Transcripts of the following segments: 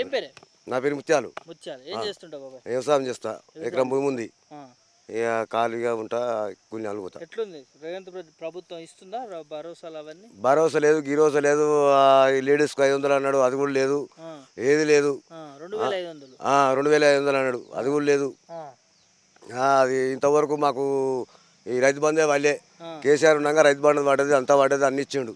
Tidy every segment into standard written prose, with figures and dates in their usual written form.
ఏం పేరే? నా పేరు ముత్యాలు. ముత్యాలు. ఏం చేస్తుంటావు బాబాయ్? వ్యవసాయం చేస్తా. ఎకరం భూమి ఉంది. ఆ. ఇక ఖాళీగా ఉంటా, కూలినాలు పోతా. ఎట్లుంది రేవంత్ ప్రభుత్వం ఇస్తుందా భరోసాలు అవన్నీ? భరోసా లేదు, గిరోసా లేదు. లేడీస్కి 500 అన్నాడు, అది కూడా లేదు. ఏది లేదు. 2500 2500 అన్నాడు, అది కూడా లేదు. అది ఇంతవరకు మాకు ఈ రైతు బంధే వాళ్ళే. కేసీఆర్ ఉండగా రైతు బంధు పడ్డది, అంతా పడ్డది, అన్ని ఇచ్చిండు.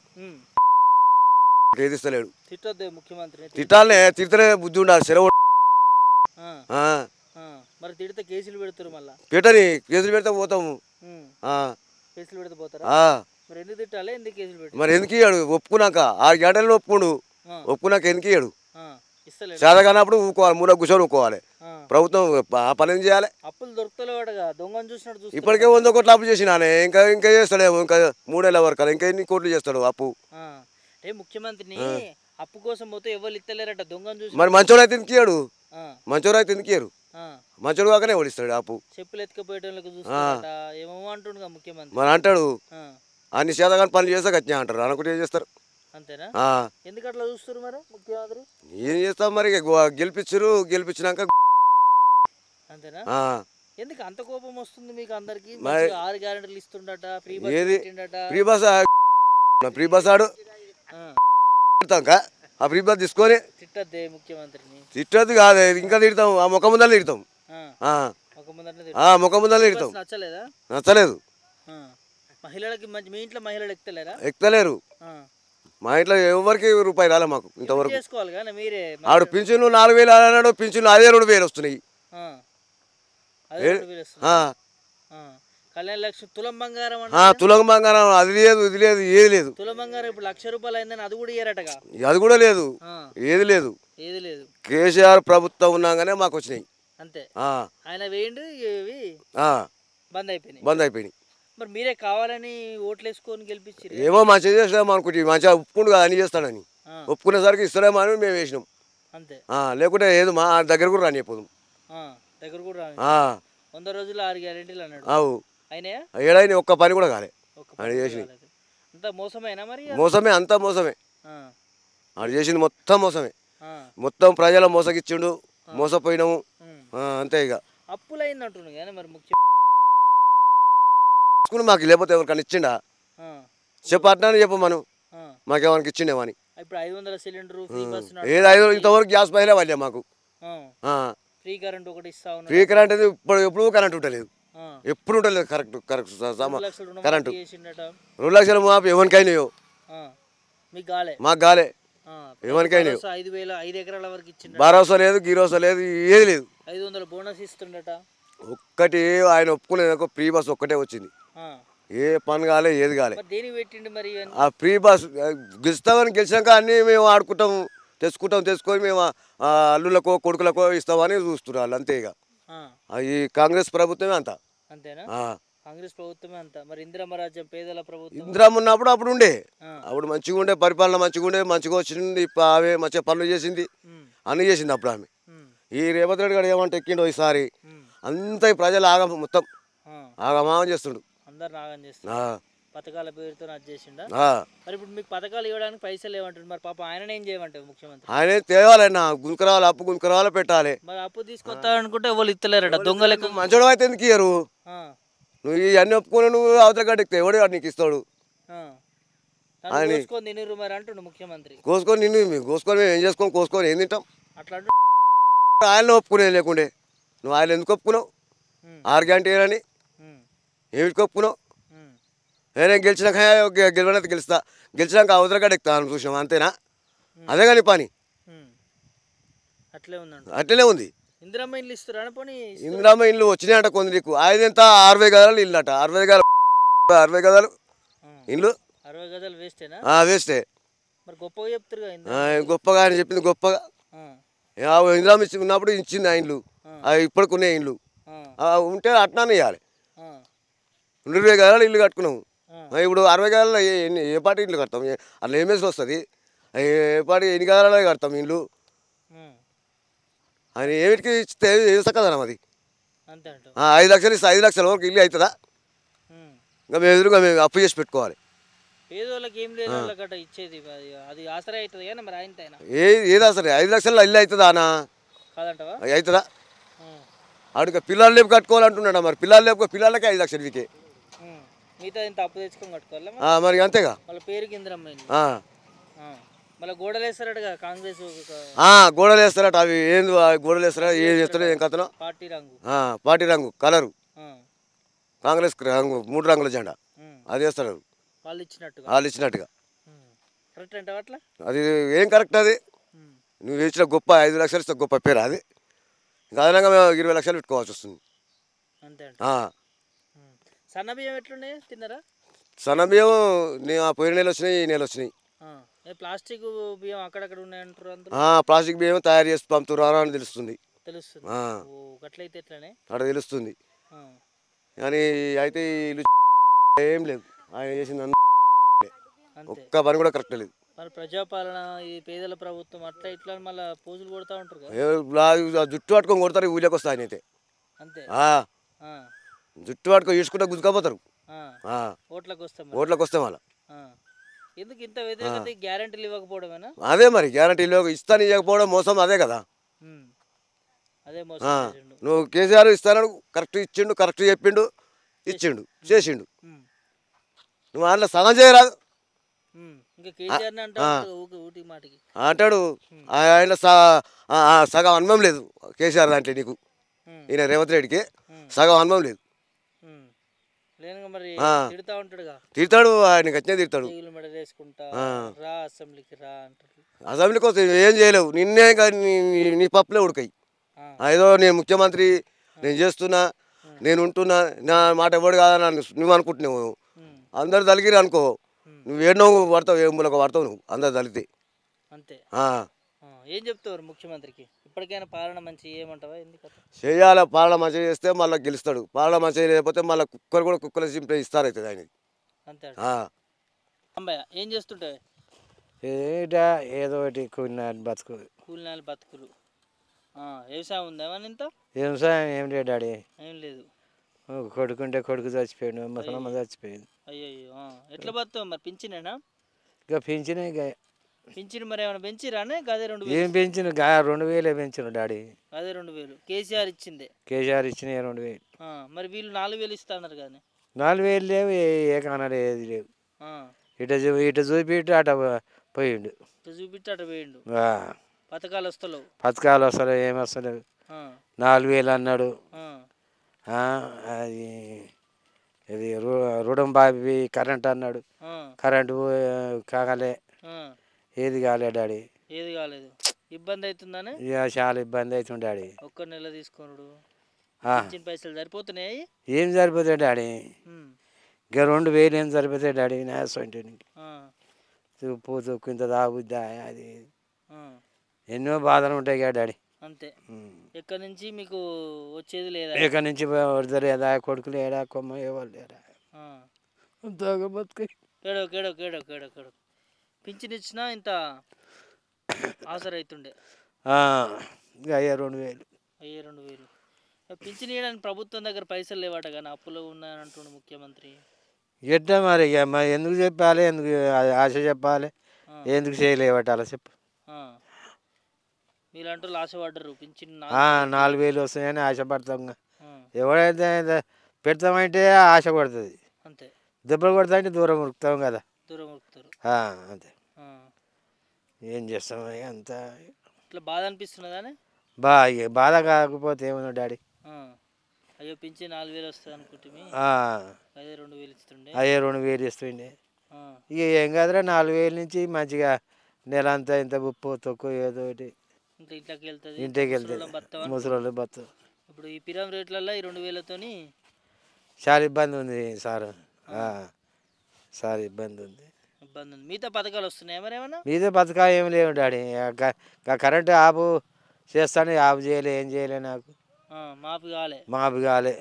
ఏది ఇస్తలేడు. తిట్టొద్దు ముఖ్యమంత్రి. తిట్టాలనే, తిడితేనే బుద్ధి ఉండాలి. సెలవు మరి తిడితే కేసులు పెడతారు. మళ్ళీ పెట్టని కేసులు పెడితే పోతాము. కేసులు పెడితే పోతారా? మరి ఎందుకు తిట్టాలి, ఎందుకు కేసులు పెడతారు? మరి ఎందుకు ఇయ్యాడు? ఒప్పుకున్నాక 6 గంటల్లో ఒప్పుకుండు. ఒప్పుకున్నాక ఎందుకు ఇయ్యాడు? ఇస్తలేదు. చేతగానప్పుడు ఊకోవాలి, మూల కూర్చొని ఊకోవాలి. ప్రభుత్వం ఆ పని ఏం చేయాలి? అప్పులు దొరుకుతలేవాడుగా, దొంగను చూసినట్టు. ఇప్పటికే 100 కోట్లు అప్పు చేసినానే. ఇంకా చేస్తాడేమో. ఇంకా 3 ఏళ్ళ వరకు ఇంకా ఎన్ని కోట్లు చేస్తాడు అప్పు? ముఖ్యమంత్రిని అప్పు కోసం పోతే ఎవరు ఇస్తలేరట, దొంగను చూసి. మరి మంచోడు అయితే ఎందుకు ఇయ్యాడు? మంచోడు అయితే ఎందుకు ఇయ్యరు? మంచోడు కాకనే ఓడిస్తాడు అప్పు. చెప్పులు ఎత్తుకపోయేటోళ్ళకి చూస్తాడట, ఏమో అంటుండగా ముఖ్యమంత్రి. మరి అంటాడు, అన్ని చేతగాని పనులు చేస్తే గట్టిగా అంటారు. అనుకుంటే ఏం చేస్తారు? అంతేనా? ఎందుకు అట్లా చూస్తారు మరి ముఖ్యమంత్రి? ఏం చేస్తాం మరి? గెలిపించినాక అంతేనా? ఎందుకు అంత కోపం వస్తుంది మీకు అందరికి? 6 గ్యారెంటీలు ఇస్తుండట, ఫ్రీ బస్ ఫ్రీ బస్ ఆడు ఆ ఫ్రీ బస్ తీసుకొని తిట్టద్దే ముఖ్యమంత్రిని. తిట్టదు కాదు, ఇంకా తిడతాం. ఆ ముఖం ముందర తిడతాం. ముఖం ముందర తిడతాం. నచ్చలేదా? నచ్చలేదు. మహిళలకి మీ ఇంట్లో మహిళలు ఎక్కలేరు. మా ఇంట్లో ఎవరికి రూపాయి రాలే మాకు ఇంతవరకు. చేసుకోవాలి కానీ మీరే. ఆడు పింఛన్లు 4000 అన్నాడు, పింఛన్లు అదే 2000 వస్తున్నాయి. కళ్యాణ లక్ష్మి తులం బంగారం, తులం బంగారం అది లేదు, ఇది లేదు, ఏది లేదు. తులం బంగారం ఇప్పుడు 1,00,000 రూపాయలు అయిందని అది కూడా ఇయ్యారటగా. అది కూడా లేదు, ఏది లేదు. కేసీఆర్ ప్రభుత్వం ఉన్నాగానే మాకు వచ్చినాయి అంతే. ఆయన వేయండి, బంద్ అయిపోయినాయి. మరి మీరే కావాలని ఓట్లు వేసుకొని గెలిపించారు. ఏమో మంచిగా చేస్తాం అనుకుంటే, మంచిగా ఒప్పుకుంటు కదా అని చేస్తాడని. ఒప్పుకునేసరికి ఇస్తాడేమో అని మేము వేసినాం అంతే. లేకుంటే ఏదో మా దగ్గర కూడా రానిపోదు. దగ్గర కూడా 100 రోజులు 6 గ్యారెంటీలు అన్నాడు. ఏడైనా ఒక్క పని కూడా కాలే. అది చేసింది అంతా మోసమేనా? మరి మోసమే, అంతా మోసమే. అది చేసింది మొత్తం మోసమే. మొత్తం ప్రజల మోసగిచ్చిండు, మోసపోయినాము అంతే. ఇక అప్పులు అయిందంటున్నాడు కానీ మరి ముఖ్యం మాకు లేకపోతే ఎవరికైనా ఇచ్చిండా చెప్పు? అట్లా చెప్పు మనం, మాకేమనికి ఇచ్చిండేమని. ఇప్పుడు 500 సిలిండర్ ఏది 500 ఇంతవరకు గ్యాస్ పైలే వాళ్ళే మాకు. ఫ్రీ కరెంట్ ఒకటి ఇస్తా. ఫ్రీ కరెంట్ అనేది ఇప్పుడు ఎప్పుడు కరెంట్ ఉంటలేదు, ఎప్పుడు ఉంటలేదు. కరెక్ట్ కరెంటు 2 లక్షలు మాపు ఎవరికైనాయో, మాకు గాలే. ఎవరికైనా 5 ఎకరాల వరకు ఇచ్చిండు. భరోసా లేదు, గిరోసా లేదు, ఏది లేదు. 500 బోనస్ ఇస్తుండట. ఒక్కటి ఆయన ఒప్పుకునేందుకు ఫ్రీ బస్ ఒక్కటే వచ్చింది. ఏ పని కాలే, ఏది కాలే. ఆ ఫ్రీ బస్ గెలిచినాక అన్నీ మేము ఆడుకుంటాము, తెచ్చుకొని మేము అల్లులకో కొడుకులకో ఇస్తామని చూస్తున్నారు వాళ్ళు అంతే. ఇక ఈ కాంగ్రెస్ ప్రభుత్వమే అంతా. అంతేనా? కాంగ్రెస్ ప్రభుత్వమే అంతా. మరి ఇందిరమ్మ రాజ్యం పేదల ప్రభుత్వం ఇందిరమ్మ ఉన్నప్పుడు అప్పుడు ఉండే, అప్పుడు మంచిగా ఉండే, పరిపాలన మంచిగా ఉండే, మంచిగా వచ్చింది. ఆమె మంచిగా పనులు చేసింది, అన్ని చేసింది అప్పుడు ఆమె. ఈ రేవంత్ రెడ్డి గారు ఏమంటే ఎక్కిండో ఈసారి అంతా ఈ ప్రజలు మొత్తం ఆగమాగం చేస్తుండు. అందరు నాగం చేస్తుండు. పథకాల పేరుతో అది చేసిండా? మరి ఇప్పుడు మీకు పథకాలు ఇవ్వడానికి పైసలు ఏమంటారు? మరి పాప ఆయన ఏం చేయమంటారు ముఖ్యమంత్రి? ఆయన తేవాలన్నా, గుంకరావాలి, అప్పు గుంకరావాలి పెట్టాలి. మరి అప్పు తీసుకొస్తా అనుకుంటే ఎవరు ఇస్తలేరట, దొంగలకు. మంచోడు అయితే ఎందుకు ఇయ్యరు? నువ్వు ఇవన్నీ ఒప్పుకొని నువ్వు అవతల గడ్డికి ఎవడు నీకు ఇస్తాడు? తినరు మరి అంటుండు ముఖ్యమంత్రి. కోసుకొని మేము ఏం చేసుకొని కోసుకొని ఏం తింటాం? అట్లా ఆయన ఒప్పుకునేది లేకుండే నువ్వు ఆయన ఎందుకు ఒప్పుకున్నావు? 6 గంటలని ఏమిటికి ఒప్పుకున్నావు? నేనే గెలిచినాక గెలవనైతే గెలిచినాక అవతల గడ్డ ఎక్కుతాను చూసినాం అంతేనా? అదే కానీ పని అట్లనే ఉంది. ఇందిరమ్మ ఇల్లు ఇస్తారు. ఇందిరమ్మ ఇల్లు వచ్చినాయంట కొందరు. నీకు ఆయన ఎంత 60 గదాలు ఇల్లు అట. 60 గదాలు ఇల్లు 60 గదాలు వేస్టేనా? వేస్టే. మరి గొప్పగా చెప్తారు. గొప్పగా ఆయన చెప్పింది గొప్పగా. ఇందిరమ్మ ఇచ్చి ఉన్నప్పుడు ఇచ్చింది ఆ ఇల్లు, ఇప్పటికి ఉన్నాయి ఇల్లు. ఉంటే అట్నానే ఇవ్వాలి. 120 గదాలు ఇల్లు కట్టుకున్నాము. ఇప్పుడు 60 గదాలు ఏ పాటి ఇల్లు కడతాం? అట్లా ఏమేసి వస్తుంది? ఏ పాటి ఎన్ని గదాలలో కడతాం ఇల్లు? ఆయన ఏమిటికి ఇస్తే వేసకదనం అది. 5 లక్షలు ఇస్తే 5 లక్షల వరకు ఇల్లు అవుతుందా? ఇంకా మేము ఎదురుగా మేము అప్పు చేసి పెట్టుకోవాలి. పేదోళ్ళకి ఏం లేని వాళ్ళకట ఇచ్చేది అది ఆసరా అవుతుంది కానీ మరి ఆయన ఏదా సరే 5 లక్షల్లో ఇల్లు అవుతుందా అన్న కాదంటవా అవుతుందా ఆడికి పిల్లలు లేపు కట్టుకోవాలంటున్నాడు మరి పిల్లలకే 5 లక్షలు వీకే మిగతా ఇంత అప్పు తెచ్చుకొని కట్టుకోవాలా మరి అంతేగా వాళ్ళ పేరుకి ఇందిరమ్మ మళ్ళీ గోడలు వేస్తారట కాంగ్రెస్ గోడలు వేస్తారట అవి ఏంది గోడలు వేస్తారా ఏం చేస్తారో ఏం కథనో పార్టీ రంగు కలరు కాంగ్రెస్ రంగు 3 రంగుల జెండా అది వేస్తారు వాళ్ళు ఇచ్చినట్టుగా అది ఏం కరెక్ట్ అది నువ్వు ఇచ్చిన గొప్ప 5 లక్షలు ఇస్తే గొప్ప పేరు అది అదనంగా మేము 20 లక్షలు పెట్టుకోవాల్సి వస్తుంది సన్నబియ్యం ఎట్లున్నాయి తిన్నారా సన్నబియ్యం పోయిన నెల వచ్చినాయి ఈ నెల వచ్చినాయి ప్లాస్టిక్ బియ్యం అక్కడక్కడ ఉన్నాయంటారు ప్లాస్టిక్ బియ్యం తయారు చేసి పంపుతున్నారు అని తెలుస్తుంది అక్కడ తెలుస్తుంది కానీ అయితే ఏం లేదు ఆయన చేసింది ఒక్క పని కూడా కరెక్ట్ లేదు మరి ప్రజాపాలన ఈ పేదల ప్రభుత్వం అట్లా ఇట్లా మళ్ళీ పోజులు కొడతా ఉంటారు జుట్టు పట్టుకొని కొడతారు ఊళ్ళకి వస్తా ఆయన అయితే అంతే జుట్టు పట్టుకొని ఈడ్చుకుంటా గుద్దుకపోతారు ఓట్లకు వస్తే మళ్ళీ ఎందుకు ఇంత వ్యతిరేకత గ్యారెంటీలు ఇవ్వకపోవడమేనా అదే మరి గ్యారెంటీలు ఇస్తాను ఇవ్వకపోవడం మోసం అదే కదా అదే మోసం నువ్వు కేసీఆర్ ఇస్తాను కరెక్ట్ ఇచ్చిండు కరెక్ట్ చెప్పిండు ఇచ్చిండు చేసిండు నువ్వు అందులో సగం చేయరాదు అంటాడు ఆయన సగం అనుభవం లేదు కేసీఆర్ దాంట్లో నీకు ఈయన రేవంత్ రెడ్డికి సగం అనుభవం లేదు తిడతాడు ఆయన ఖచ్చితంగా తిడతాడు అసెంబ్లీ కోసం ఏం చేయలేవు నిన్నే నీ పప్పులే ఉడకాయి ఏదో నేను ముఖ్యమంత్రి నేను చేస్తున్నా నేను ఉంటున్నా నా మాట ఎవడు కాదని నువ్వు అనుకుంటున్నావు అందరు తలిగిరి అనుకో నువ్వు ఎన్నో పడతావు ఏ మూలకు పడతావు నువ్వు అందరు తలిగితే అంతే ఏం చెప్తావు ముఖ్యమంత్రికి ఇప్పటికైనా పాలన మంచి ఏమంటావా చేయాలి పాలన మంచిగా చేస్తే మళ్ళీ గెలుస్తాడు పాలన మంచిగా లేకపోతే మళ్ళీ కుక్కలు కూడా కుక్కలు సింపుల్ ఇస్తారు అవుతుంది ఆయన అంతే ఏం చేస్తుంటావు ఏదో ఒకటి కూలినాలు బతుకులు వ్యవసాయం ఉందా ఇంత వ్యవసాయం ఏం లేదు డాడీ ఏం లేదు కొడుకుంటే కొడుకు చచ్చిపోయాడు ముసలమ్మ చచ్చిపోయింది అయ్యో ఎట్లా బతావు మరి పింఛనేనా ఇక పింఛనే పింఛను మరి ఏమైనా పెంచిరానే గదే 2000 ఏం పెంచిన 2000 పెంచిన డాడీ అదే 2000 కేసీఆర్ ఇచ్చిందే ఇచ్చిన 2000 మరి వీళ్ళు 4000 ఇస్తున్నారు కానీ 4000 లేవు ఏ కానాడు ఏది లేవు ఇటు చూపిట్టు అట పోయిండు పథకాలు వస్తలేవు ఏమి వస్తలేవు 4000 అన్నాడు అది ఇది రుణం బాబి కరెంట్ అన్నాడు కరెంటు కాగలే ఏది కాలే డాడీ ఏది కాలేదు ఇబ్బంది అవుతుందని చాలా ఇబ్బంది అవుతుంది డాడీ ఒక్క నెల తీసుకున్నాడు పైసలు సరిపోతున్నాయి ఏం సరిపోతాయి డాడీ ఇక 2000 ఏం సరిపోతాయి డాడీ నాసంటికి ఉప్పు ఇంత తాగుద్దా అది ఎన్నో బాధలు ఉంటాయి కదా డాడీ అంతే ఎక్కడి నుంచి మీకు వచ్చేది లేదా ఎక్కడి నుంచి వడతారు ఏదా కొడుకులు ఏడా కొమ్మ ఎవరు లేరా కేడో పింఛన్ ఇచ్చినా ఇంత ఆసర అవుతుండే అయ్యా 2000 పింఛన్ ఇవ్వడానికి ప్రభుత్వం దగ్గర పైసలు లేవాట కానీ అప్పులో ఉన్నాయని అంటుండే ముఖ్యమంత్రి ఎట్లా మరి ఎందుకు చెప్పాలి ఎందుకు ఆశ చెప్పాలి ఎందుకు చేయలేవట అలా చెప్పు మీలాంటి ఆశపడ్డరు పింఛన్ 4000 వస్తాయని ఆశపడతాం ఎవడైతే పెడతామంటే ఆశ పడుతుంది అంతే దెబ్బలు కొడతా అంటే దూరం ఉరుకుతాం కదా అంతే ఏం చేస్తాం అంత ఇట్లా బాధ అనిపిస్తున్నదానే బాధ కాకపోతే ఏమన్నా డాడీ అయ్యో పింఛన్ 4000 వస్తుంది అనుకుంటే అదే 2000 ఇస్తుండే అయ్యే 2000 ఇస్తుండే ఇక ఏం కాదురా 4000 నుంచి మంచిగా నెల అంతా ఇంత ఉప్పు తొక్కు ఏదో ఒకటి ఇంటికి వెళ్తుంది ముసలి బతు ఇప్పుడు ఈ పిరం రేట్లలో ఈ 2000తో చాలా ఇబ్బంది ఉంది సార్ ఇబ్బంది ఉంది మిగతా పథకాలు వస్తున్నాయి మరి ఏమన్నా మిగతా పథకాలు ఏమి లేవు డాడీ కరెంటు ఆపు చేస్తాను ఆపు చేయలే ఏం చేయలే నాకు మాపు కాలే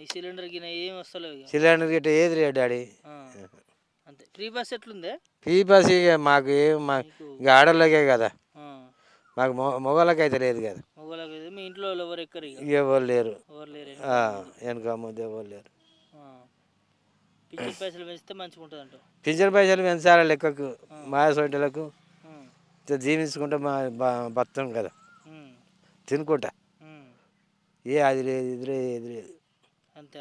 ఈ సిలిండర్ గిన ఏం వస్తలేవు సిలిండర్ గిట్ట ఏది లేదు డాడీ అంతే ఫ్రీ బస్ ఎట్లుందే ఫ్రీ బస్ ఇక మాకు ఇక ఆడోళ్ళకే కదా మాకు మొగోళ్ళకి అయితే లేదు కదా మీ ఇంట్లో ఎవరు ఎక్కరు ఎవరు లేరు వెనక ముందు ఎవరు లేరు పింఛన్ పైసలు పెంచితే మంచిగా ఉంటుంది అంటావు. పింఛన్ పైసలు పెంచాలి లెక్కకు మా సొంటలకు జీవించుకుంటా బతాం కదా తినుకుంటా. ఏ అది లేదు ఇది లేదు ఇది లేదు అంతే.